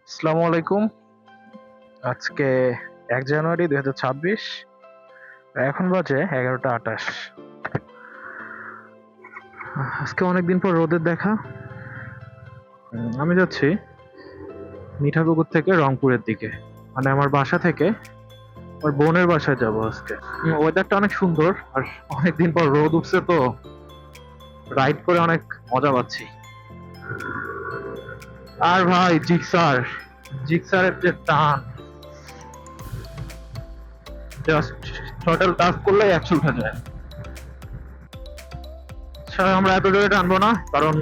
আসসালামু আলাইকুম। আজকে 1 জানুয়ারি 2026, এখন বাজে 11টা 28। আজকে অনেকদিন পর রোদের দেখা। আমি যাচ্ছি মিঠাপুকুর থেকে রংপুরের দিকে, মানে আমার বাসা থেকে আমার বোনের বাসায় যাব আজকে। ওয়েদারটা অনেক সুন্দর আর অনেকদিন পর রোদ উঠছে, তো রাইড করে অনেক মজা পাচ্ছি। আর ভাই জিক্সারের যে টান, জাস্ট থ্রটল টাচ করলেই 100 উঠে যায়। আচ্ছা, আমরা এত জোরে টানবো না, কারণ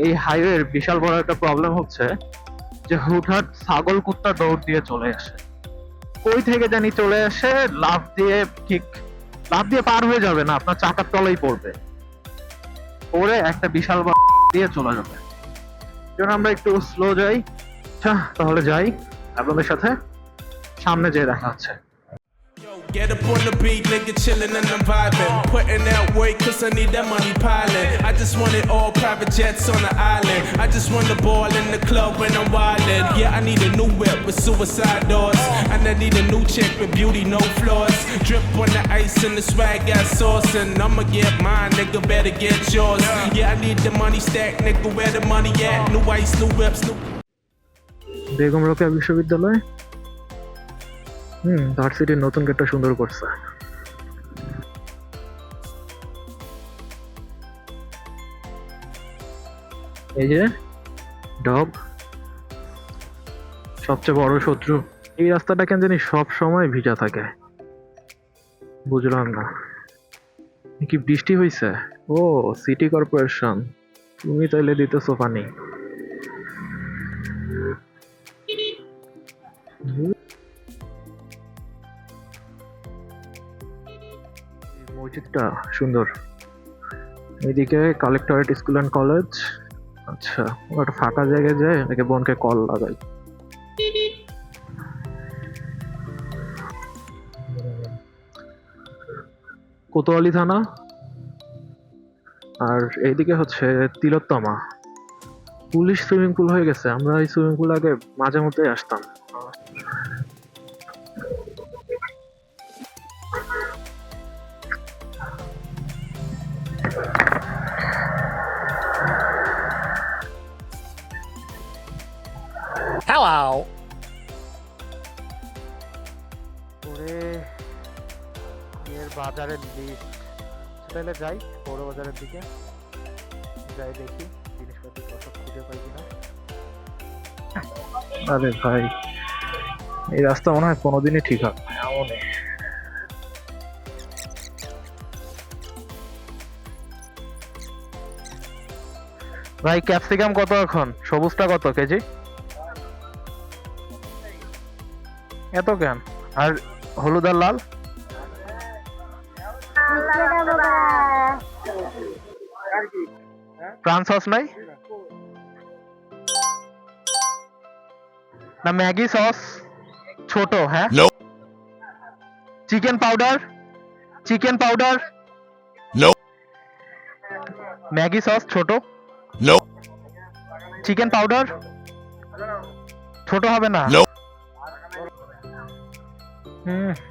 এই হাইওয়ের বিশাল বড় একটা প্রবলেম হচ্ছে যে হুটহাট ছাগল কুত্তা দৌড় দিয়ে চলে আসে, কই থেকে জানি চলে আসে, লাফ দিয়ে পার হয়ে যাবে না, আপনার চাকার তলেই পড়বে, পড়ে একটা বিশাল দিয়ে চলে যাবে। যেন আমরা একটু স্লো যাই। আচ্ছা, তাহলে যাই, আপনাদের সাথে সামনে যেয়ে দেখা হচ্ছে। Get up on the beat, nigga chillin' and I'm vibing. Putting out work cause I need that money piling. I just want it all private jets on the island. I just want the ball in the club when I'm wildin'. Yeah, I need a new whip with suicide doors. And I need a new chick with beauty, no flaws. Drip on the ice and the swag got sauce. And I'ma get mine, nigga, better get yours. Yeah, I need the money stack, nigga, where the money at? New ice, new whips, new... Begum Rokeya বিশ্ববিদ্যালয় ভার্সিটির নতুন গেটটা সুন্দর করছে। এই যে dog, সবচেয়ে বড় শত্রু। এই রাস্তাটা কেন জানি সব সময় ভিজা থাকে, বুঝলাম না। কি বৃষ্টি হয়েছে? ও সিটি কর্পোরেশন, তুমি তাইলে দিতেছো পানি। মসজিদটা সুন্দর। এদিকে কালেক্টরেট স্কুল অ্যান্ড কলেজ। আচ্ছা, একটা ফাঁকা জায়গায় যায় নাকি বোনকে কল লাগাই। কোতোয়ালি থানা। আর এইদিকে হচ্ছে তিলোত্তমা। পুলিশ সুইমিং পুল হয়ে গেছে। আমরা এই সুইমিং পুল আগে মাঝে মধ্যেই আসতাম। Hello. এর বাজারের লিস্ট, তাহলে যাই বড় বাজারের দিকে, যাই দেখি জিনিসপত্র কত খুঁজে পাই কিনা। আরে ভাই, এই রাস্তা মনে হয় কোনোদিনই ঠিক হবে না, এমনই। ভাই ক্যাপসিকাম কত এখন? সবুজটা কত কেজি? এত কেন? আর হলুদ আর লাল? প্রাণ সস নাই না? ম্যাগি সস ছোট? হ্যাঁ, চিকেন পাউডার ম্যাগি সস ছোট, চিকেন পাউডার ছোট হবে না?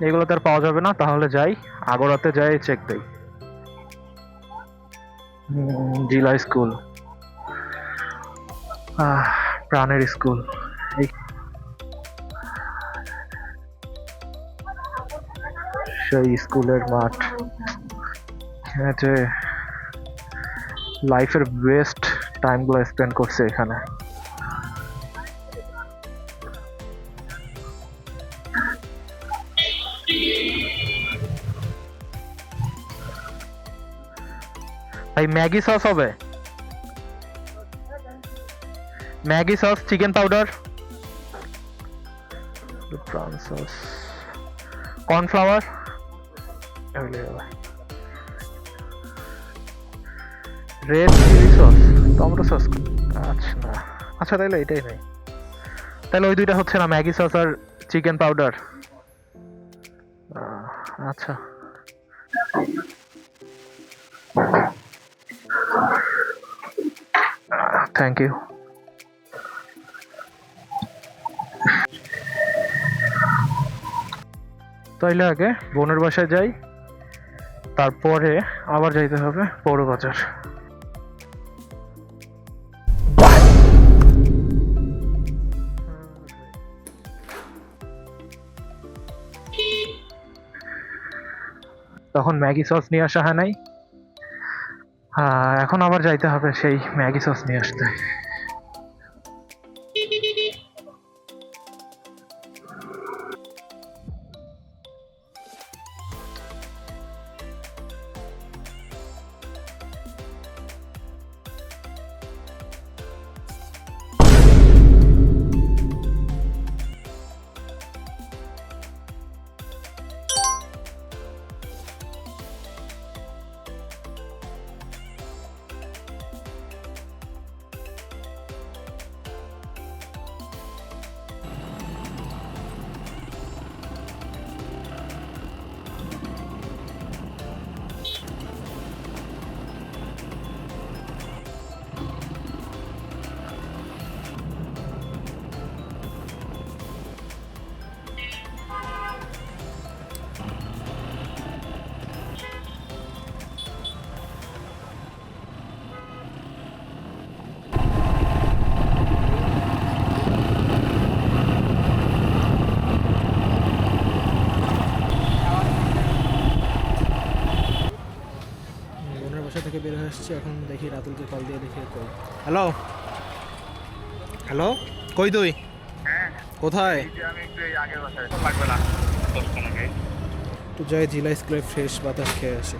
এগুলো তো আর পাওয়া যাবে না। তাহলে যাই আগরাতে, যাই চেক দেই। জিলা স্কুল, প্রাণের স্কুল। সেই স্কুলের মাঠ, লাইফের বেস্ট টাইমগুলো স্পেন্ড করছে এখানে। ভাই ম্যাগি সস হবে? Maggi sauce, chicken powder, Pran sauce, cornflour, red chilli sauce, tomato sauce. আচ্ছা না, আচ্ছা তাইলে এটাই নেই। তাহলে ওই দুইটা হচ্ছে না, ম্যাগি সস আর চিকেন পাউডার। আচ্ছা, থ্যাংক ইউ। তাইলে আগে বোনের বাসায় যাই, তারপরে আবার যাইতে হবে পৌর বাজার। তখন ম্যাগি সস নিয়ে আসা হয় নাই, এখন আবার যাইতে হবে সেই ম্যাগি সস নিয়ে আসতে। বাসা থেকে বের হয়ে আসছি, এখন দেখি রাতুলকে কল দিয়ে দেখি কই। হ্যালো হ্যালো, কই তুই? কোথায়? একটু যাই জিলা স্কুলে ফ্রেশ বাতাস খেয়ে আসি।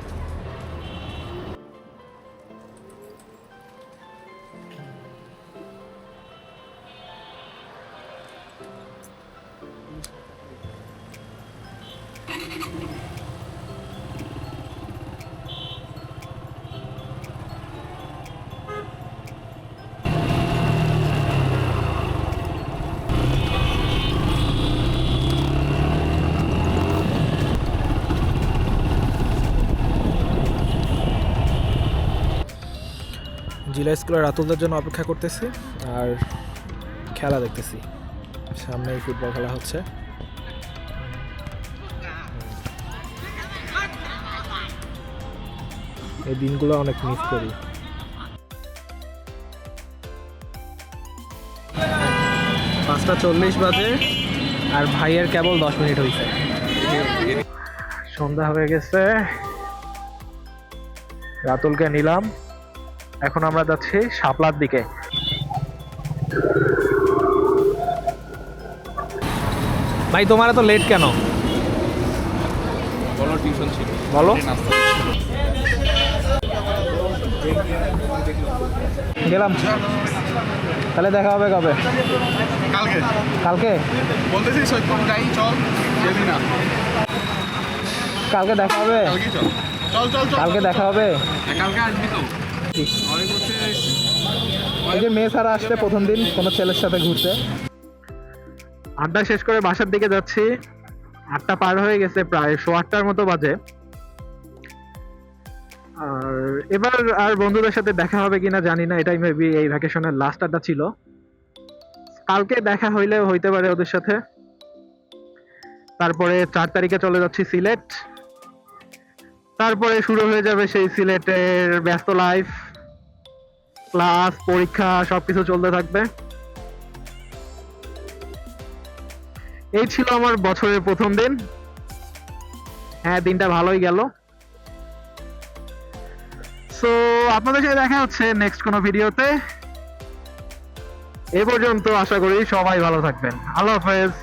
জিলা স্কুলের রাতুলদের জন্য অপেক্ষা করতেছি আর খেলা দেখতেছি। সামনেই ফুটবল খেলা হচ্ছে। এই দিনগুলো অনেক মিস করি। 5:40 বাজে আর ভাইয়ের কেবল 10 মিনিট হয়েছে। সন্ধ্যা হয়ে গেছে, রাতুলকে নিলাম, এখন আমরা যাচ্ছি শাপলার দিকে। ভাই তোমার এত লেট কেন? বলো, টিউশন ছিল। বলো। গেলাম, তাহলে দেখা হবে কবে? কালকে কালকে বলতেছি সৈকত যাই, চল যেবি না? কালকে দেখা হবে। কালকে চল, চল চল চল কালকে দেখা হবে। কালকে আসবি তো? অনেক হচ্ছে। এই যে মেয়ে সারা আসছে প্রথম দিন কোনো ছেলের সাথে ঘুরতে। আড্ডা শেষ করে বাসার দিকে যাচ্ছি। 8টা পার হয়ে গেছে, প্রায় 8:15 মতো বাজে। আর এবার আর বন্ধুদের সাথে দেখা হবে কিনা জানি না, এটাই মেবি এই ভ্যাকেশনের লাস্ট আড্ডা ছিল। কালকে দেখা হইলেও হইতে পারে ওদের সাথে। তারপরে 4 তারিখে চলে যাচ্ছি সিলেট। তারপরে শুরু হয়ে যাবে সেই সিলেটের ব্যস্ত লাইফ, ক্লাস, পরীক্ষা, সবকিছু চলতে থাকবে। এই ছিল আমার বছরের প্রথম দিন। হ্যাঁ, দিনটা ভালোই গেল। সো আপনাদের সাথে দেখা হচ্ছে নেক্সট কোনো ভিডিওতে। এ পর্যন্ত আশা করি সবাই ভালো থাকবেন। আল্লাহ হাফেজ।